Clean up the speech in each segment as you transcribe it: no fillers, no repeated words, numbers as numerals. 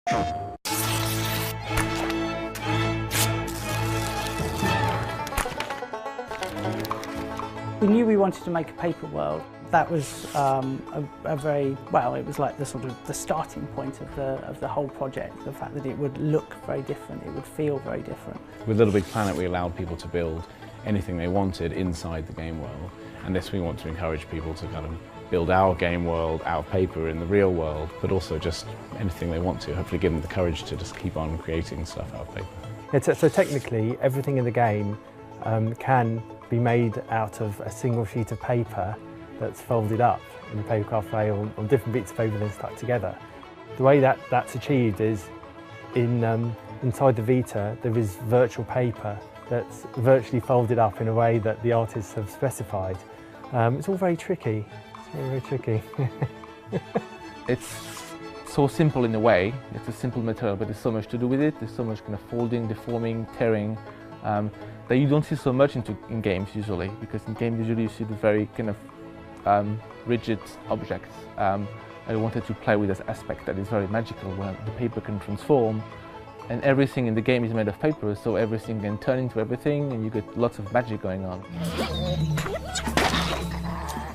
We knew we wanted to make a paper world. That was a very, well, it was like the sort of the starting point of the whole project. The fact that it would look very different, it would feel very different. With Little Big Planet, we allowed people to build anything they wanted inside the game world. And this, we want to encourage people to kind of build our game world out of paper in the real world, but also just anything they want to. Hopefully give them the courage to just keep on creating stuff out of paper. Yeah, so technically, everything in the game can be made out of a single sheet of paper that's folded up in the papercraft way on different bits of paper then stuck together. The way that's achieved is inside the Vita there is virtual paper that's virtually folded up in a way that the artists have specified. It's all very tricky. It's very, very tricky. It's so simple in a way. It's a simple material, but there's so much to do with it. There's so much kind of folding, deforming, tearing, that you don't see so much in games usually, because in games usually you see the very kind of rigid objects. I wanted to play with this aspect that is very magical, where the paper can transform, and everything in the game is made of paper, so everything can turn into everything, and you get lots of magic going on.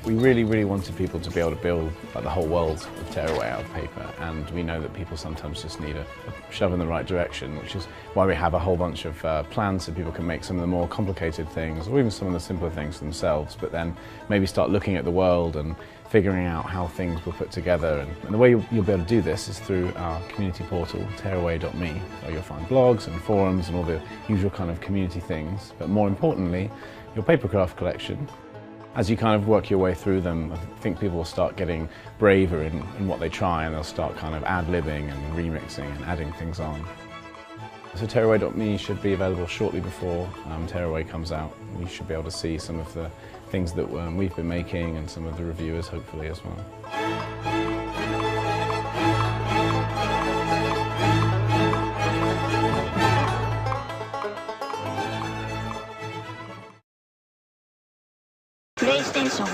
We really wanted people to be able to build like the whole world of Tearaway out of paper, and we know that people sometimes just need a shove in the right direction, which is why we have a whole bunch of plans so people can make some of the more complicated things, or even some of the simpler things themselves, but then maybe start looking at the world and figuring out how things were put together. And the way you'll be able to do this is through our community portal, tearaway.me, where you'll find blogs and forums and all the usual kind of community things, but more importantly, your papercraft collection. As you kind of work your way through them, I think people will start getting braver in what they try, and they'll start kind of ad-libbing and remixing and adding things on. So Tearaway.me should be available shortly before Tearaway comes out. You should be able to see some of the things that we've been making and some of the reviewers hopefully as well. PlayStation